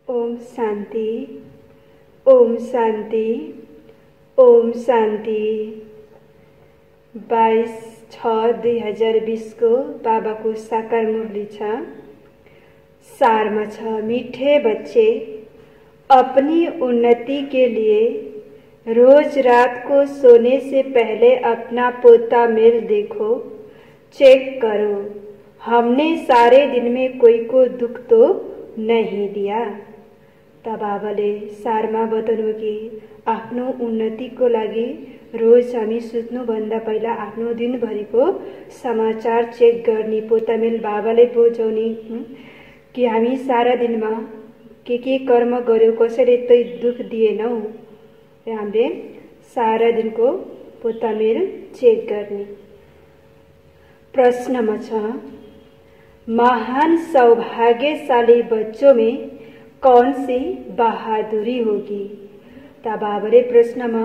ओम शांति, ओम शांति, ओम शांति। 22/6/2020 को बाबा को साकार मुरली छ। सारमा छ, मीठे बच्चे अपनी उन्नति के लिए रोज रात को सोने से पहले अपना पोता मेल देखो, चेक करो। हमने सारे दिन में कोई को दुख तो नहीं दिया। तब बाबाले सारमा बताउनु कि आफ्नो उन्नतिको लागि रोज हामी सुत्नुभन्दा पहिला आफ्नो दिनभरिको समाचार चेक गर्ने पोतामेल बाबाले बुझाउने कि हामी सारा दिनमा के कर्म गर्यो, कसैले तै दुख दिएनौ। हामीले सारा दिनको पोतामेल चेक गर्ने। प्रश्नमा छ, महान सौभाग्यशाली बच्चों में कौन सी बहादुरी होगी? तब बाबाले प्रश्नमा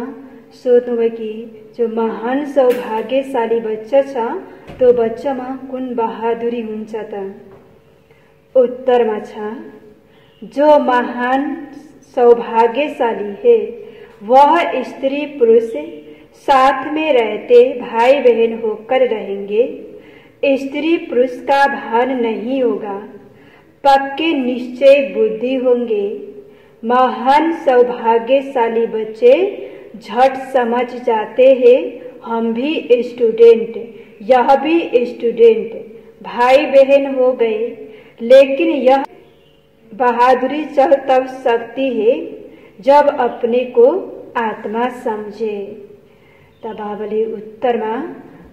सोध्नुभयो कि जो महान सौभाग्यशाली बच्चा छ त्यो बच्चामा कुन बहादुरी हुन्छ त? उत्तरमा छ, जो महान सौभाग्यशाली है वह स्त्री पुरुष साथ में रहते भाई बहन होकर रहेंगे। स्त्री पुरुष का भान नहीं होगा, पक्के निश्चय बुद्धि होंगे। महान सौभाग्यशाली बच्चे झट समझ जाते हैं हम भी स्टूडेंट, यह भी स्टूडेंट, भाई बहन हो गए। लेकिन यह बहादुरी चल तब सकती है जब अपने को आत्मा समझे। तब बाबाले उत्तरमा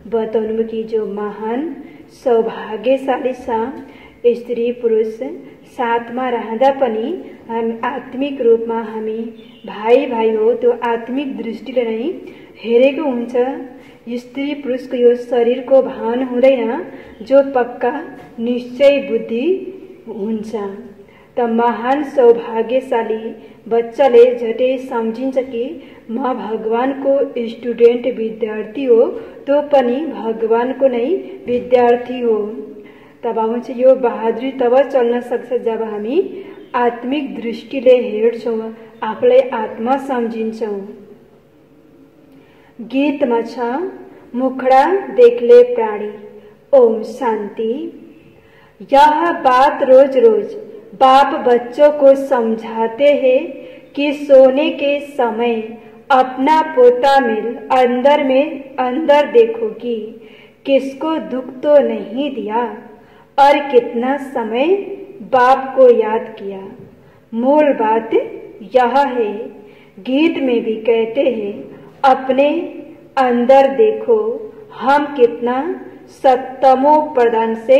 बताउनु कि जो महान सौभाग्यशाली छ स्त्री पुरुष साथमा रहँदा पनि हामी आत्मिक रूपमा हामी भाइ भाइ हो, त्यो आत्मिक दृष्टिले नै हेरेको हुन्छ। स्त्री पुरुषको यो शरीरको भान हुँदैन, जो पक्का निश्चय बुद्धि हुन्छ। त महान सौभाग्यशाली बच्चाले झटै सम्झिन्छ कि म भगवानको स्टुडेन्ट विद्यार्थी हो, त्यो पनि भगवानको नै विद्यार्थी हो। तब आउँछ यो बहादुरी तब चल्न सक्छ जब हामी आत्मिक दृष्टिले हेर्छौं, आफूलाई आत्मा सम्झिन्छौं। गीतमा छ, मुखडा देखले प्राणी। ओम शांति। यह बात रोज रोज बाप बच्चों को समझाते हैं कि सोने के समय अपना पोता मेल अंदर देखो कि किसको दुख तो नहीं दिया और कितना समय बाप को याद किया। मूल बात यह है, गीत में भी कहते हैं अपने अंदर देखो हम कितना सत्तमो प्रधान से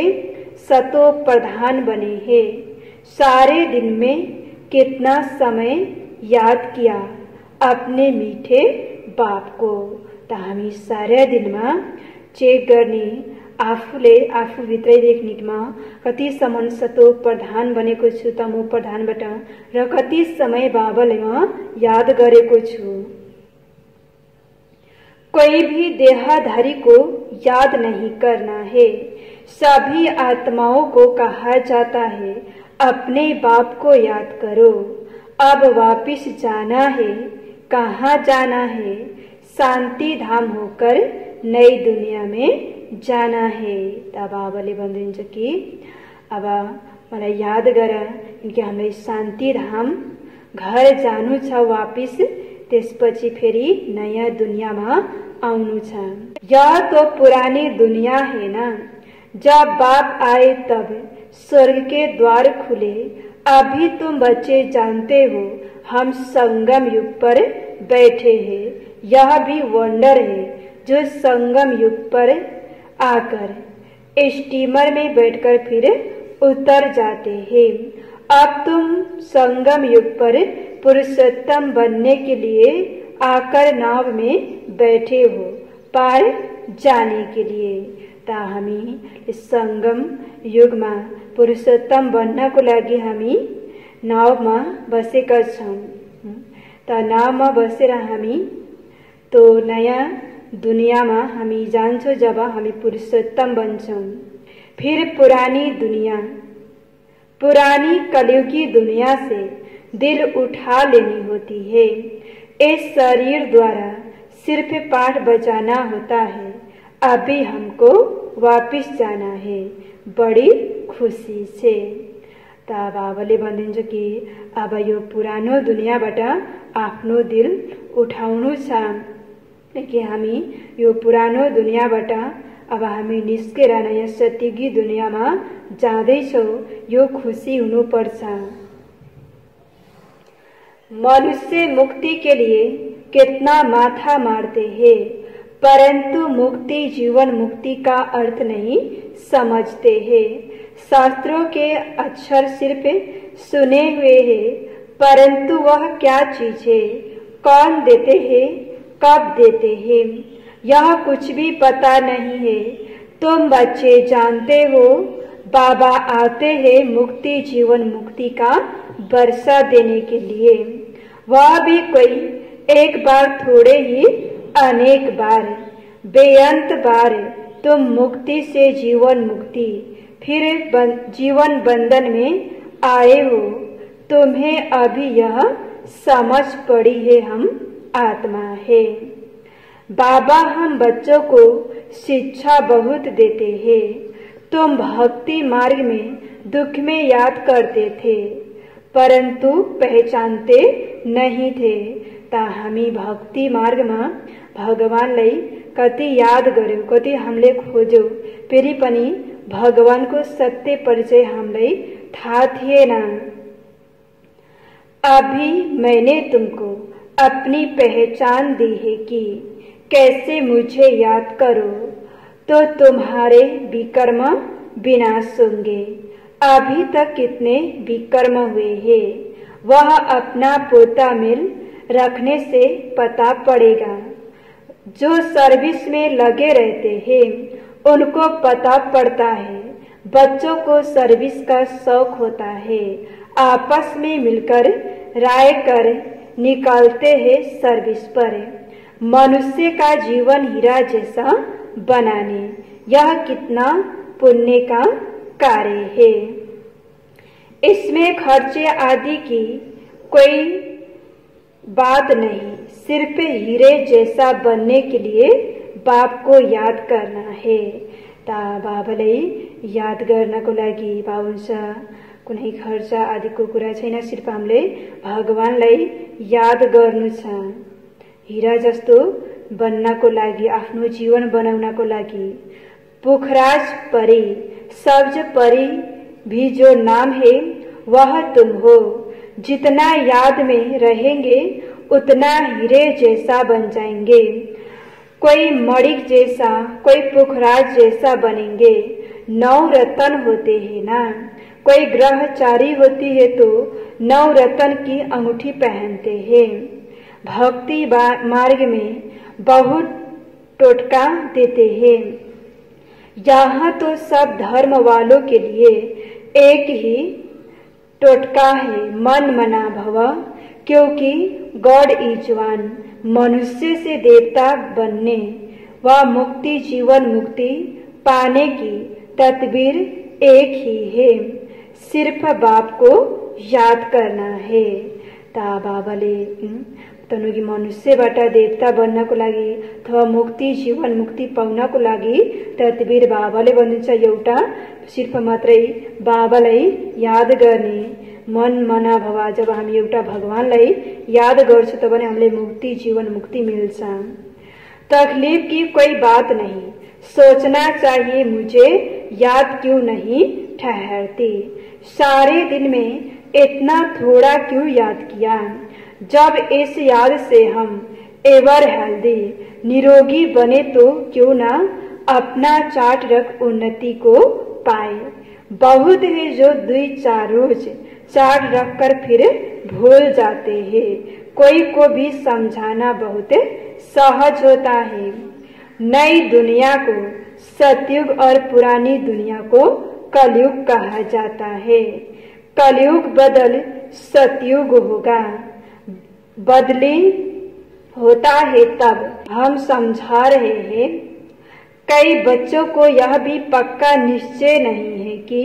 सतो प्रधान बने हैं। सारे दिन में कितना समय याद किया अपने मीठे बाप को। त हामी सारा दिनमा चेक गर्ने, आफूले आफूभित्रै देख्नेमा कतिसम्म सतो प्रधान बनेको छु तमो प्रधानबाट र कति समय बाबाले म याद गरेको छु। कोई भी देहधारी को याद नहीं करना है। सभी आत्माओं को कहा जाता है अपने बाप को याद करो। अब वापिस जाना है, कहाँ जाना है? शांति धाम होकर नई दुनिया में जाना है। तब बाबाले भन्नुहुन्छ कि अब मलाई याद गर, किनकि हामीलाई शान्ति धाम घर जानु छ वापिस, त्यसपछि फेरि नयाँ दुनियाँमा आउनु छ। यह तो पुरानी दुनिया है ना, जब बाप आए तब स्वर्ग के द्वार खुले। अभी तुम बच्चे जानते हो हम संगम युग पर बैठे हैं। यह भी वंडर है जो संगम युग पर आकर स्टीमर में बैठकर फिर उतर जाते हैं। अब तुम संगम युग पर पुरुषोत्तम बनने के लिए आकर नाव में बैठे हो पार जाने के लिए। त हामी संगम युगमा पुरुषोत्तम बन्नको लागि हामी नावमा बसेका छौं। त नावमा बसेर हामी तो नयाँ दुनियाँमा हामी जान्छौं जब हामी पुरुषोत्तम बन्छौं। फिर पुरानी दुनिया पुरानी कलयुगी दुनिया से दिल उठा लेनी होती है। इस शरीर द्वारा सिर्फ पाठ बजाना होता है। अभी हमको वापिस जाना है बड़ी खुशी से। ता बाबाले भनिदिन्छ कि अब यो पुरानो दुनियाँबाट आफ्नो दिल उठाउनु छ कि हामी यो पुरानो दुनियाँबाट अब हामी निस्केर नयाँ सत्ययुगी दुनियाँमा जाँदैछौँ। यो खुशी हुनुपर्छ। मनुष्य मुक्ति के लिए कितना माथा मारते हैं, परंतु मुक्ति जीवन मुक्ति का अर्थ नहीं समझते हैं। शास्त्रों के अक्षर सिर्फ सुने हुए हैं, परंतु वह क्या चीज है, कौन देते हैं, कब देते हैं, यह कुछ भी पता नहीं है। तुम बच्चे जानते हो बाबा आते हैं मुक्ति जीवन मुक्ति का वर्षा देने के लिए। वह भी कोई एक बार थोड़े ही, अनेक बार, बेअंत बार तुम मुक्ति से जीवन मुक्ति फिर जीवन बंधन में आए हो। तुम्हें अभी यह समझ पड़ी है हम आत्मा है। बाबा हम बच्चों को शिक्षा बहुत देते हैं। तुम भक्ति मार्ग में दुख में याद करते थे, परंतु पहचानते नहीं थे। ता हामी भक्ति मार्ग में भगवानलाई कति याद गर्यौं, कति हामीले खोज्यौं, फेरि पनि भगवानको सत्य परिचय हामीलाई थाहा थिएन। अभी मैंने तुमको अपनी पहचान दी है कि कैसे मुझे याद करो तो तुम्हारे विकर्म विनाश होंगे। अभी तक कितने विकर्म हुए हैं वह अपना पोता मिल रखने से पता पड़ेगा। जो सर्विस में लगे रहते हैं उनको पता पड़ता है। बच्चों को सर्विस का शौक होता है, आपस में मिलकर राय कर निकालते हैं सर्विस पर। मनुष्य का जीवन हीरा जैसा बनाने यह कितना पुण्य का कार्य है। इसमें खर्चे आदि की कोई बात नहीं, सिर्फ हीरे जैसा बनने के लिए बाप को याद करना है। ता बाबालाई याद गर्नको लागि बाबुन्छ कुनै खर्च आदिको कुरा छैन, सिर्फ हामीले भगवानलाई याद गर्नु छ। हीरा जस्तो बन्नको लागि, आफ्नो जीवन बनाउनको लागि। पुखराज परी, सब्ज परी भी जो नाम है वह तुम हो। जितना याद में रहेंगे उतना हीरे जैसा बन जाएंगे। कोई मणिक जैसा, कोई पुखराज जैसा बनेंगे। 9 रत्न होते हैं ना, कोई ग्रहचारी होती है तो 9 रत्न की अंगूठी पहनते हैं। भक्ति मार्ग में बहुत टोटका देते हैं। यहाँ तो सब धर्म वालों के लिए एक ही टोटका है, मन मना भव, क्योंकि गॉड इज वन। मनुष्य से देवता बनने व मुक्ति जीवन मुक्ति पाने की तदबीर एक ही है, सिर्फ बाप को याद करना है। ता बाबाले तनुगी मनुष्यबाट देवता बन्नको लागि अथवा मुक्ति जीवन मुक्ति पाउनको लागि तदबीर बाबाले भन्नुहुन्छ एउटा सिर्फ मात्रै बाबालाई याद गर्ने मन मना भवा। जब हामी एउटा भगवानलाई याद गर्छौं तब हामीले मुक्ति जीवन मुक्ति मिल्छ। तकलीफ की कोई बात नहीं, सोचना चाहिए मुझे याद क्यों नहीं ठहरती। सारे दिन में इतना थोड़ा क्यों याद किया। जब इस याद से हम एवर हेल्दी निरोगी बने तो क्यों ना अपना चार्ट रख उन्नति को पाए। बहुत है जो 2-4 रोज चार्ट रखकर फिर भूल जाते हैं। कोई को भी समझाना बहुत सहज होता है। नई दुनिया को सतयुग और पुरानी दुनिया को कलयुग कहा जाता है। कलयुग बदल सतयुग होगा, बदली होता है तब हम समझा रहे हैं। कई बच्चों को यह भी पक्का निश्चय नहीं है कि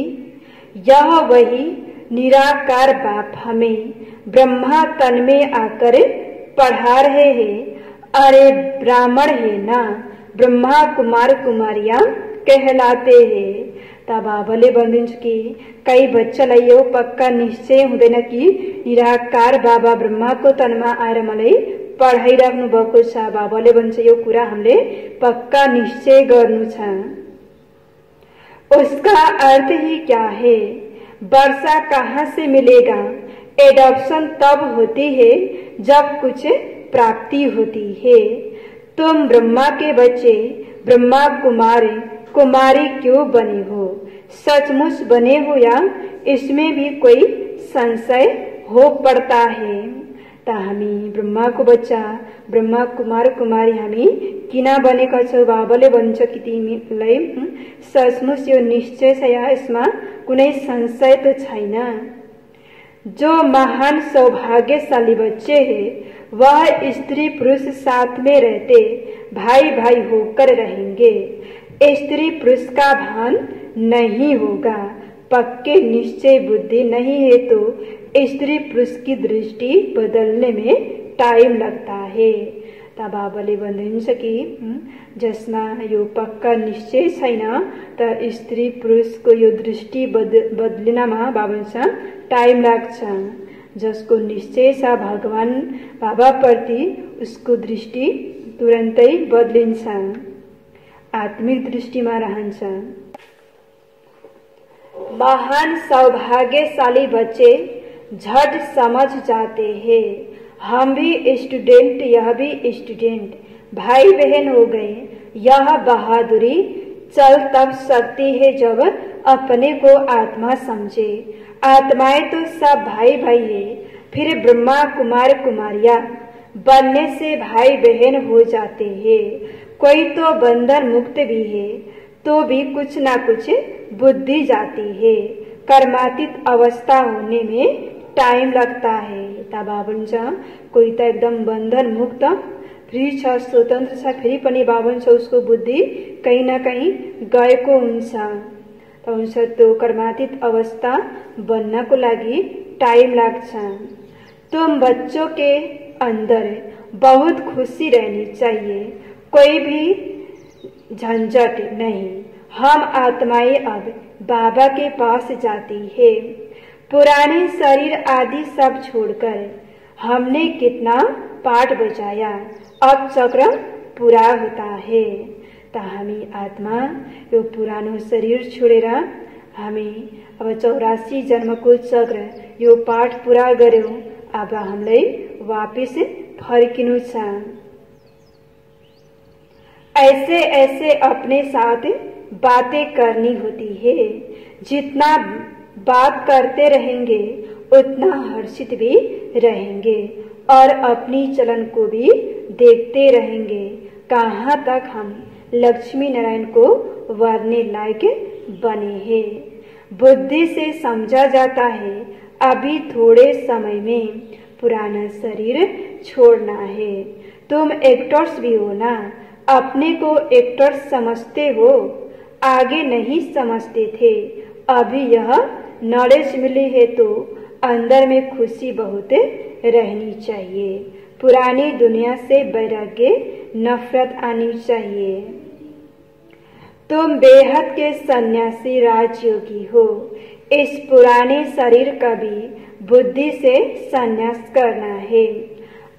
यह वही निराकार बाप हमें ब्रह्मा तन में आकर पढ़ा रहे हैं। अरे ब्राह्मण है ना, ब्रह्मा कुमार कुमारियां कहलाते हैं। तब बाबाले बंदिन्छ कि कई बच्चालाई यो पक्का निश्चय हुँदैन कि निराकार बाबा ब्रह्माको तनमा आएर मलाई पढाइराख्नु भएको छ। बाबाले भन्छ यो कुरा हामीले पक्का निश्चय गर्नु छ। उसका अर्थ ही क्या है? वर्षा कहाँ से मिलेगा? एडॉप्शन तब होती है जब कुछ प्राप्ति होती है। तुम ब्रह्मा के बच्चे ब्रह्मा कुमारी क्यों बने हो? सचमुच बने हो या इसमें भी कोई संशय हो पड़ता है? त हामी ब्रह्माको बच्चा ब्रह्मा कुमार कुमारी हामी किन बनेका छौं? बाबाले भन्छ कि तिमीलाई सचमुच यो निश्चय छ या यसमा कुनै संशय त छैन। जो महान सौभाग्यशाली बच्चे हैं वह स्त्री पुरुष साथ में रहते भाई भाई होकर रहेंगे। स्त्री पुरुष का भान नहीं होगा। पक्के निश्चय बुद्धि नहीं है तो स्त्री पुरुष की दृष्टि बदलने में टाइम लगता है। तब बाबाले भन्नुहुन्छ कि जसमा यो पक्का निश्चय छैन त स्त्री पुरुषको यो दृष्टि बदलिनमा बाबा टाइम लाग्छ। जसको निश्चय छ भगवान बाबा प्रति उसको दृष्टि तुरन्तै बदलिन्छ, आत्मिक दृष्टिमा रहन्छ। महान सौभाग्यशाली बच्चे झट समझ जाते हैं। हम भी स्टूडेंट, यह भी स्टूडेंट, भाई बहन हो गए। यह बहादुरी चल तब सकती है जब अपने को आत्मा समझे। आत्माएं तो सब भाई भाई है। फिर ब्रह्मा कुमार कुमारियां बनने से भाई बहन हो जाते हैं। कोई तो बंधन मुक्त भी है तो भी कुछ ना कुछ बुद्धि जाती है। कर्मातीत अवस्था होने में टाइम लगता है। तब भन्छ कोही त एकदम बंधन मुक्त फ्री छ, स्वतन्त्र छ, फेरि पनि भन्छ उसको बुद्धि कहीं न कहीं गएको हुन्छ। त हुन्छ त्यो कर्मातीत अवस्था बन्नको लागि टाइम लाग्छ। तुम बच्चों के अंदर बहुत खुशी रहनी चाहिए, कोई भी झंझट नहीं। हम आत्माएं अब बाबा के पास जाती है। पुराने शरीर आदि सब छोड़कर हमने कितना पाठ बजाया, अब चक्र पूरा होता है। त हामी आत्मा यो पुरानो शरीर छोडेर हामी अब 84 जन्मको चक्र यो पाठ पूरा गर्यौं। अब हामीलाई वापस फर्किनु छ। ऐसे ऐसे अपने साथ बातें करनी होती है। जितना बात करते रहेंगे उतना हर्षित भी रहेंगे और अपनी चलन को भी देखते रहेंगे। कहाँ तक हम लक्ष्मी नारायण को वरने लायक बने हैं। बुद्धि से समझा जाता है अभी थोड़े समय में पुराना शरीर छोड़ना है। तुम एक्टर्स भी हो ना, अपने को एक्टर समझते हो, आगे नहीं समझते थे। अभी यह नॉलेज मिली है तो अंदर में खुशी बहुत रहनी चाहिए। पुरानी दुनिया से वैराग्य नफरत आनी चाहिए। तुम बेहद के सन्यासी राजयोगी हो। इस पुराने शरीर का भी बुद्धि से संन्यास करना है।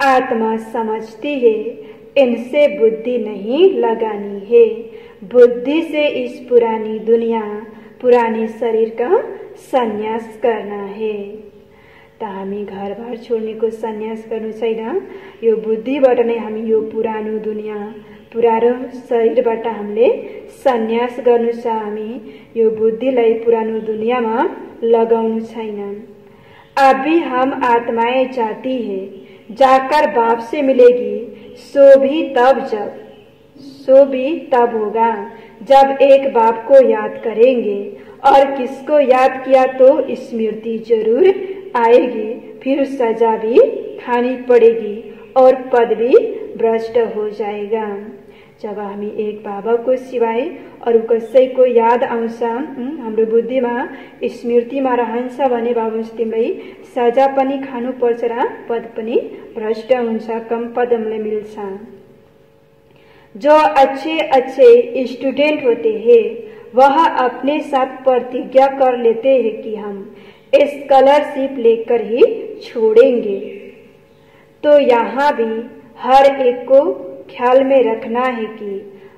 आत्मा समझती है इनसे बुद्धि नहीं लगानी है। बुद्धि से इस पुरानी दुनिया पुराने शरीर का संन्यास करना है। त हामी घरबार छोड्नेको संन्यास गर्नु छैन। यो बुद्धिबाट नै हामी यो पुरानो दुनिया पुरानो शरीरबाट हामीले संन्यास गर्नु छ। हामी यो बुद्धिलाई पुरानो दुनियामा लगाउनु छैन। अभी हम आत्माएं जाती है, जाकर बाप से मिलेगी। सो भी तब होगा जब एक बाप को याद करेंगे। और किसको याद किया तो स्मृति जरूर आएगी। फिर सजा भी खानी पड़ेगी और पद भी भ्रष्ट हो जाएगा। जब हामी एक बाबाको सिवाय अरू कसैको याद आउँछ, हाम्रो बुद्धिमा स्मृतिमा रहन्छ भने बाबुन्स तिमीलाई सजा पनि खानुपर्छ र पद पनि भ्रष्ट हुन्छ, कम पद हमलाई मिल्छ। जो अच्छे अच्छे स्टूडेंट होते हैं वह अपने साथ प्रतिज्ञा कर लेते हैं कि हम स्कॉलरशिप लेकर ही छोड़ेंगे। तो यहाँ भी हर एक को ख्याल में रखना है कि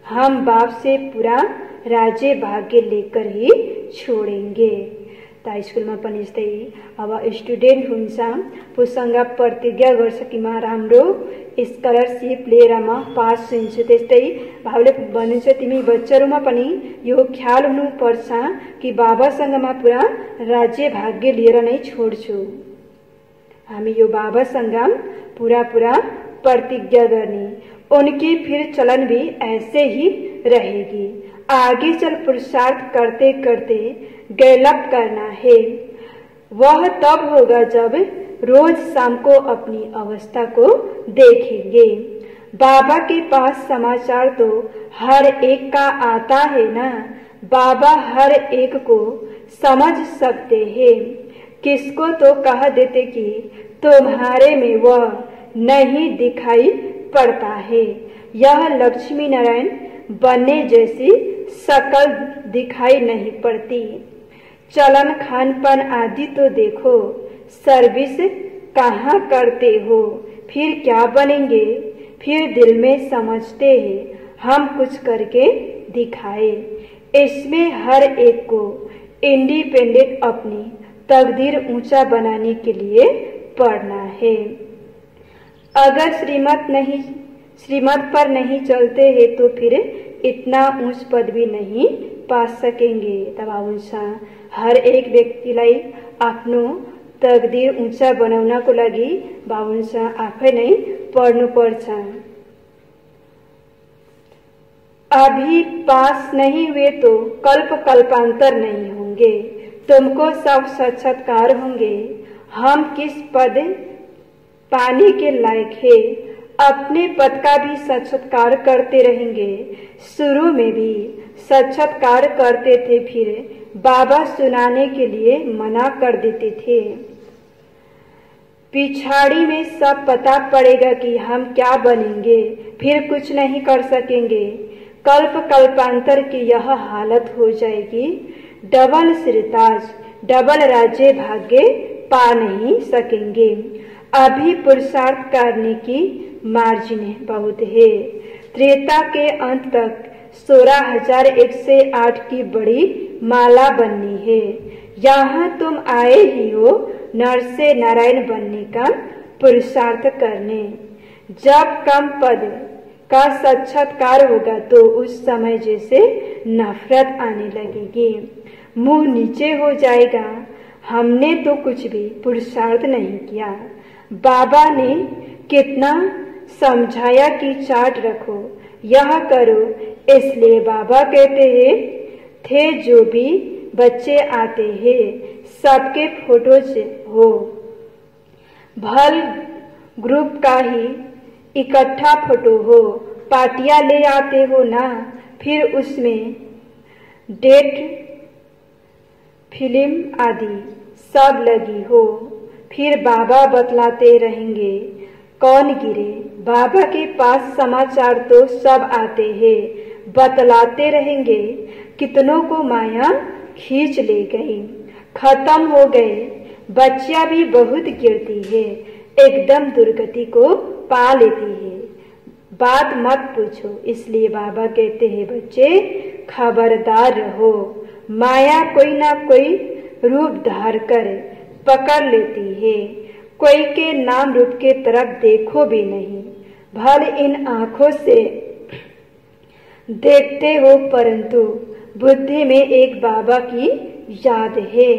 हम बाप से पूरा राज्य भाग्य लेकर ही छोड़ेंगे। ता स्कुलमा पनि यस्तै अब स्टुडेन्ट हुन्छ पुसँग प्रतिज्ञा गर्छ कि म राम्रो स्कलरशिप लिएर म पास हुन्छु। त्यस्तै भावले भनिन्छ तिमी बच्चाहरूमा पनि यो ख्याल हुनुपर्छ कि बाबासँग म पुरा राज्य भाग्य लिएर नै छोड्छु। हामी यो बाबासँग पूरा प्रतिज्ञा गर्ने, उनकी फिर चलन भी ऐसे ही रहेगी। आगे चल पुरुषार्थ करते करते गैलप करना है। वह तब होगा जब रोज शाम को अपनी अवस्था को देखेंगे। बाबा के पास समाचार तो हर एक का आता है ना। बाबा हर एक को समझ सकते हैं। किसको तो कह देते कि तुम्हारे में वह नहीं दिखाई पड़ता है। यह लक्ष्मी नारायण बनने जैसी शकल दिखाई नहीं पड़ती। चलन खान पान आदि तो देखो, सर्विस कहाँ करते हो, फिर क्या बनेंगे। फिर दिल में समझते हैं हम कुछ करके दिखाए। इसमें हर एक को इंडिपेंडेंट अपनी तकदीर ऊंचा बनाने के लिए पढ़ना है। अगर श्रीमत पर नहीं चलते हैं तो फिर इतना ऊंच पद भी नहीं पा सकेंगे। तब हर एक व्यक्तिलाई आफ्नो तकदीर ऊंचा बनाउनको लागि बाबुन्छ आफै नै पढ्नु पर्छ। अभी पास नहीं हुए तो कल्प कल्पांतर नहीं होंगे। तुमको सब साक्षात्कार होंगे। हम किस पद पाने के लायक है, अपने पद का भी साक्षात्कार करते रहेंगे। शुरू में भी साक्षात्कार करते थे, फिर बाबा सुनाने के लिए मना कर देते थे। पिछाड़ी में सब पता पड़ेगा कि हम क्या बनेंगे, फिर कुछ नहीं कर सकेंगे। कल्प कल्पांतर की यह हालत हो जाएगी। डबल सिरताज डबल राज्य भाग्य पा नहीं सकेंगे। अभी पुरुषार्थ करने की मार्जिन बहुत है। त्रेता के अंत तक 16,108 की बड़ी माला बननी है। यहाँ तुम आए ही हो नर से नारायण बनने का पुरुषार्थ करने। जब कम पद का साक्षात्कार होगा तो उस समय जैसे नफरत आने लगेगी, मुंह नीचे हो जाएगा। हमने तो कुछ भी पुरुषार्थ नहीं किया। बाबा ने कितना समझाया कि चार्ट रखो, यह करो। इसलिए बाबा कहते हैं थे जो भी बच्चे आते हैं सबके फोटोज हो, भल ग्रुप का ही इकट्ठा फोटो हो। पार्टियां ले आते हो ना, फिर उसमें डेट फिल्म आदि सब लगी हो। फिर बाबा बतलाते रहेंगे कौन गिरे। बाबा के पास समाचार तो सब आते हैं, बतलाते रहेंगे कितनों को माया खींच ले गई, खत्म हो गए। बच्चियां भी बहुत गिरती है, एकदम दुर्गति को पा लेती है। बात मत पूछो। इसलिए बाबा कहते हैं बच्चे खबरदार रहो। माया कोई ना कोई रूप धार कर पकड़ लेती है। कोई के नाम रूप के तरफ देखो भी नहीं। भल इन आंखों से देखते हो, परंतु बुद्धि में एक बाबा की याद है।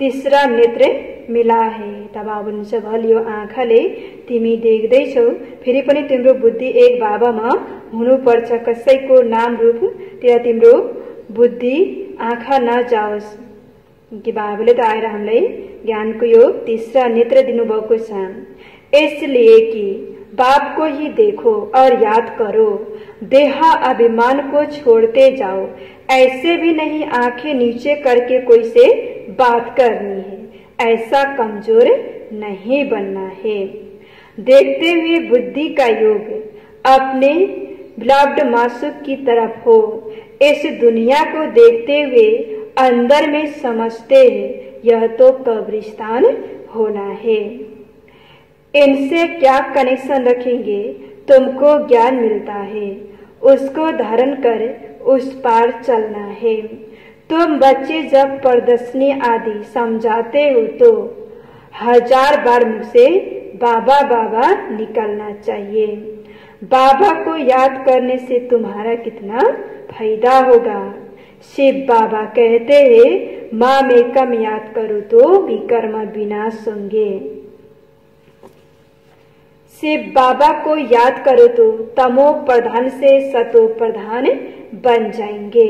तीसरा नेत्र मिला है। तब आउनुहुन्छ भल यो आँखाले तिमी देख्दैछौ, फेरि पनि तिम्रो बुद्धि एक बाबामा हुनुपर्छ। कसैको नाम रूप तिर तिम्रो बुद्धि आँखा नजाओस्। कि बाबाले त आएर हामीलाई ज्ञानको यो तीसरा नेत्र दिनुभएको छ। इसलिए कि बाप को ही देखो और याद करो। देहा अभिमान को छोड़ते जाओ। ऐसे भी नहीं आंखें नीचे करके कोई से बात करनी है, ऐसा कमजोर नहीं बनना है। देखते हुए बुद्धि का योग अपने बिलव्ड मासूक की तरफ हो। इस दुनिया को देखते हुए अंदर में समझते हैं यह तो कब्रिस्तान होना है। इनसे क्या कनेक्शन रखेंगे, तुमको ज्ञान मिलता है, उसको धारण कर उस पार चलना है। तुम बच्चे जब प्रदर्शनी आदि समझाते हो तो 1000 बार मुझ से बाबा बाबा निकलना चाहिए। बाबा को याद करने से तुम्हारा कितना फायदा होगा। शिव बाबा कहते हैं माँ में कम याद करो तो विकर्म विनाश होंगे। शिव बाबा को याद करो तो तमो प्रधान से सतो प्रधान बन जाएंगे।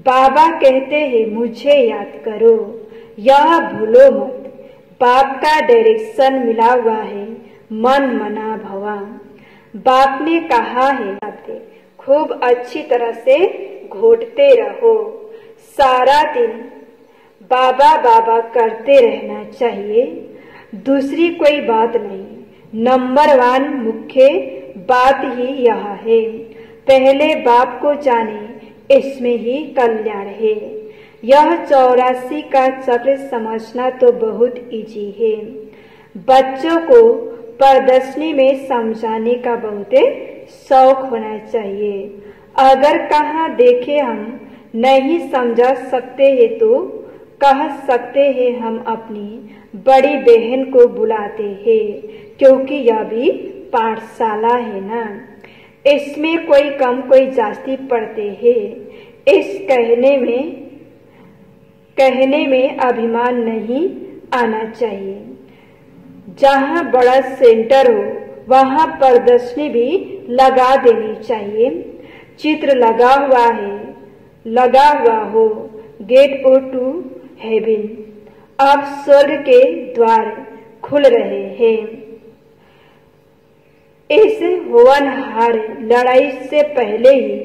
बाबा कहते हैं मुझे याद करो, यह भूलो मत। बाप का डायरेक्शन मिला हुआ है, मन मना भवा। बाप ने कहा है खूब अच्छी तरह से घोटते रहो, सारा दिन बाबा बाबा करते रहना चाहिए, दूसरी कोई बात नहीं। नंबर 1 मुख्य बात ही यह है, पहले बाप को जाने, इसमें ही कल्याण है। यह 84 का चक्र समझना तो बहुत इजी है। बच्चों को प्रदर्शनी में समझाने का बहुत शौक होना चाहिए। अगर कहाँ देखे हम नहीं समझा सकते हैं तो कह सकते हैं हम अपनी बड़ी बहन को बुलाते हैं, क्योंकि यह भी पाठशाला है ना। इसमें कोई कम कोई जास्ती पढ़ते हैं। इस कहने में अभिमान नहीं आना चाहिए। जहाँ बड़ा सेंटर हो वहाँ प्रदर्शनी भी लगा देनी चाहिए। चित्र लगा हुआ हो, गेट ओ टू हेवन। अब स्वर्ग के द्वार खुल रहे हैं। इस होनहार लड़ाई से पहले ही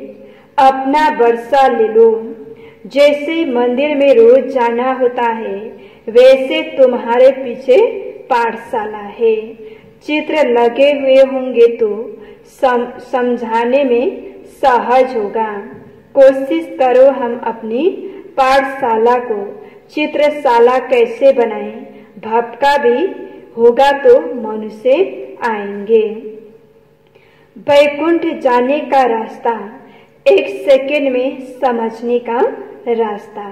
अपना वर्षा ले लो। जैसे मंदिर में रोज जाना होता है, वैसे तुम्हारे पीछे पाठशाला है। चित्र लगे हुए होंगे तो समझाने में सहज होगा। कोशिश करो हम अपनी पाठशाला को चित्रशाला कैसे बनाएं। भपका भी होगा तो मनुष्य आएंगे। वैकुंठ जाने का रास्ता 1 सेकेंड में समझने का रास्ता।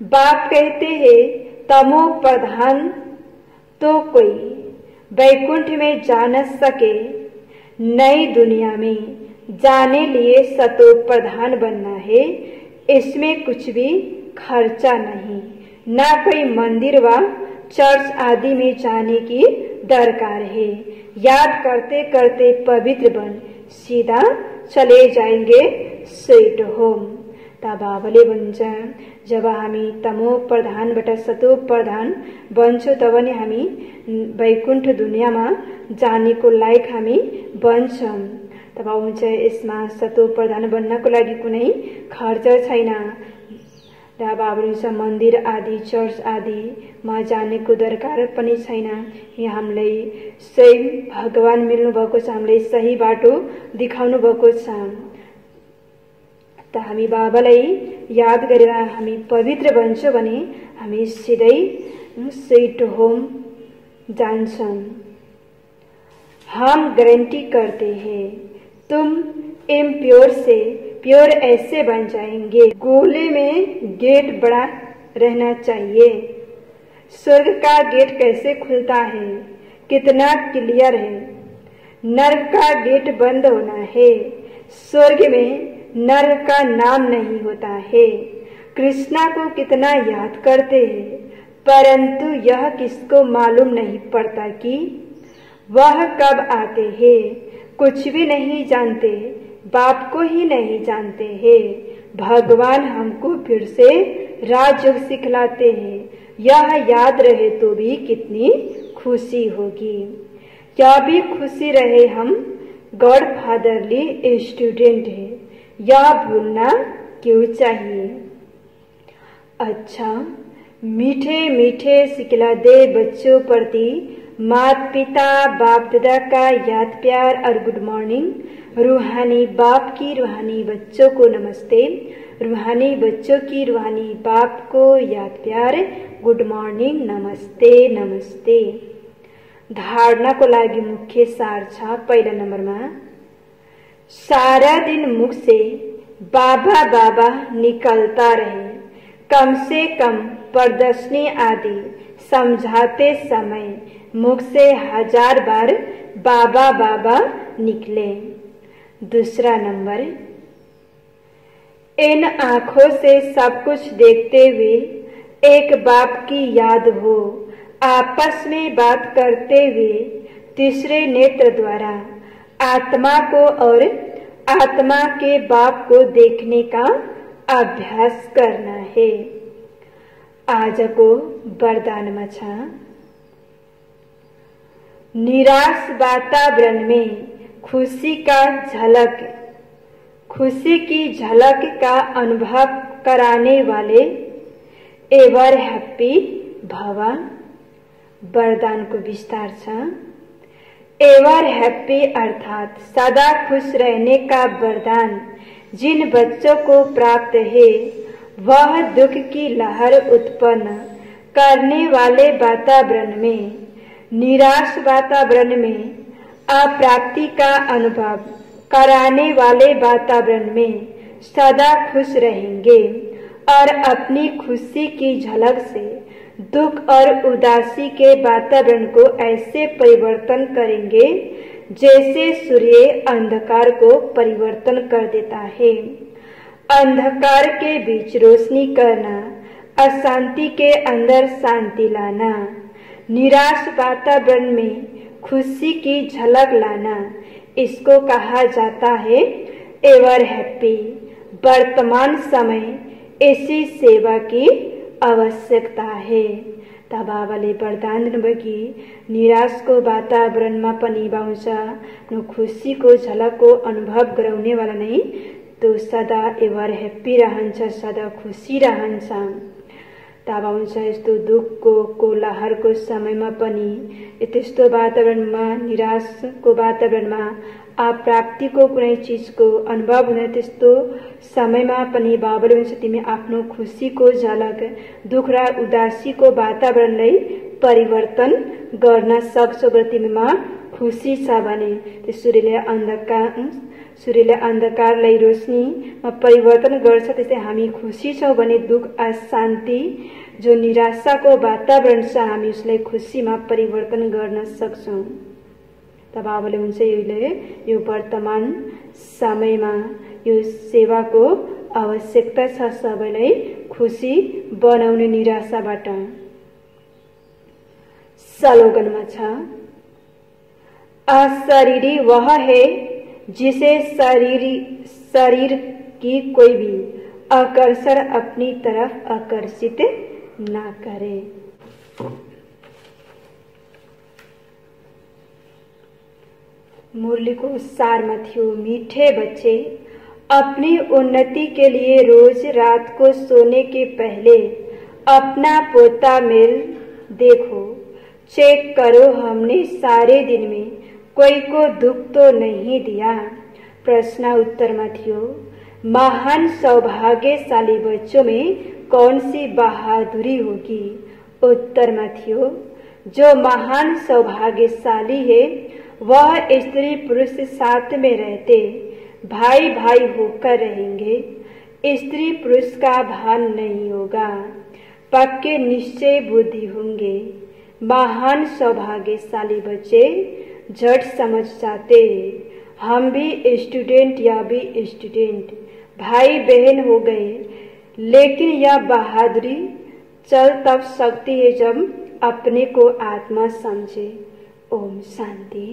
बाप कहते हैं तमो प्रधान तो कोई वैकुंठ में जा न सके। नई दुनिया में जाने लिए सतो प्रधान बनना है। इसमें कुछ भी खर्चा नहीं, ना कोई मंदिर व चर्च आदि में जाने की दरकार है। याद करते करते पवित्र बन सीधा चले जाएंगे स्वीट होम। तबावले बन्छ जब हामी तमो प्रधानबाट सतो प्रधान बन्छौँ तब नै हामी वैकुण्ठ दुनियाँमा जानेको लायक हामी बन्छौँ। तब हुन्छ यसमा सतो प्रधान बन्नको लागि कुनै खर्च छैन। र बाबा मन्दिर आदि चर्च आदिमा जानेको दरकार पनि छैन। यहाँ हामीलाई सही भगवान मिल्नु भएको छ, हामीलाई सही बाटो देखाउनु भएको छ। त हामी बाबालाई याद गरेर हामी पवित्र बन्छौँ भने हामी सिधै स्वीट होम जान्छौँ। हम गारंटी करते हैं तुम इम्प्योर से प्योर ऐसे बन जाएंगे। गोले में गेट बड़ा रहना चाहिए। स्वर्ग का गेट कैसे खुलता है, कितना क्लियर है। नर्क का गेट बंद होना है। स्वर्ग में नर्क का नाम नहीं होता है। कृष्णा को कितना याद करते हैं, परंतु यह किसको मालूम नहीं पड़ता कि वह कब आते हैं। कुछ भी नहीं जानते, बाप को ही नहीं जानते हैं। भगवान हमको फिर से राजयोग सिखलाते हैं। यह याद रहे तो भी कितनी खुशी होगी। क्या भी खुशी रहे हम गॉडफादरली स्टूडेंट है, यह भूलना क्यों चाहिए। अच्छा, मीठे मीठे सिखलाते बच्चों प्रति माता पिता बाप दादा का याद प्यार और गुड मॉर्निंग। रूहानी बाप की रूहानी बच्चों को नमस्ते, रूहानी बच्चों की रूहानी बाप को याद प्यार गुड मॉर्निंग, नमस्ते नमस्ते। धारणा को लागि मुख्य सार छ। पहिला नम्बरमा, सारा दिन मुख से बाबा बाबा निकलता रहे। कम से कम प्रदर्शनी आदि समझाते समय मुख से 1000 बार बाबा बाबा निकले। दूसरा नंबर, इन आंखों से सब कुछ देखते हुए एक बाप की याद हो। आपस में बात करते हुए तीसरे नेत्र द्वारा आत्मा को और आत्मा के बाप को देखने का अभ्यास करना है। आज को वरदान में छ, निराश वातावरण में खुशी की झलक का अनुभव कराने वाले एवर हैप्पी भवा। वरदान को विस्तार छ। एवर हैप्पी अर्थात सदा खुश रहने का वरदान जिन बच्चों को प्राप्त है, वह दुख की लहर उत्पन्न करने वाले वातावरण में, निराश वातावरण में, अप्राप्ति का अनुभव कराने वाले वातावरण में सदा खुश रहेंगे और अपनी खुशी की झलक से दुख और उदासी के वातावरण को ऐसे परिवर्तन करेंगे जैसे सूर्य अंधकार को परिवर्तन कर देता है। अंधकार के बीच रोशनी करना, अशांति के अंदर शांति लाना, निराश वातावरण में खुशी की झलक लाना, इसको कहा जाता है एवर हैप्पी। वर्तमान समय ऐसी सेवा की आवश्यकता है। तब बाबाले वरदान दिनुभयो कि निराशको वातावरणमा पनि बाउँछ न खुसीको झलकको अनुभव गराउनेवाला नै तो सदा एभर ह्याप्पी रहन्छ, सदा खुसी रहन्छ। तब आउँछ यस्तो दुःखको लहरको समयमा पनि, त्यस्तो वातावरणमा, निराशको वातावरणमा, अप्राप्तिको कुनै चिजको अनुभव हुने त्यस्तो समयमा पनि बाबाले भन्छ तिमी आफ्नो खुसीको झलक दुख र उदासीको वातावरणलाई परिवर्तन गर्न सक्छौ र तिमीमा खुसी छ भने सूर्यले अन्धकारलाई रोशनीमा परिवर्तन गर्छ। त्यसै हामी खुसी छौं भने दुख अशान्ति जो निराशाको वातावरण छ हामी उसलाई खुसीमा परिवर्तन गर्न सक्छौं। तब बाबाले हुन्छ यो वर्तमान समयमा यो सेवाको आवश्यकता छ, सबैलाई खुसी बनाउने निराशाबाट। स्लोगनमा छ, अशरीरी वह है जिसे शरीर की कोई भी आकर्षण अपनी तरफ आकर्षित ना करे। मुरली को सार में थियो, मीठे बच्चे अपनी उन्नति के लिए रोज रात को सोने के पहले अपना पोता मेल देखो, चेक करो हमने सारे दिन में कोई को दुख तो नहीं दिया। प्रश्न उत्तर में थियो, महान सौभाग्यशाली बच्चों में कौन सी बहादुरी होगी। उत्तर में थियो, जो महान सौभाग्यशाली है वह स्त्री पुरुष साथ में रहते भाई भाई होकर रहेंगे। स्त्री पुरुष का भान नहीं होगा, पक्के निश्चय बुद्धि होंगे। महान सौभाग्यशाली बच्चे झट समझ जाते हम भी स्टूडेंट या भी स्टूडेंट, भाई बहन हो गए, लेकिन यह बहादुरी चल तब सकती है जब अपने को आत्मा समझे। ओम शांति।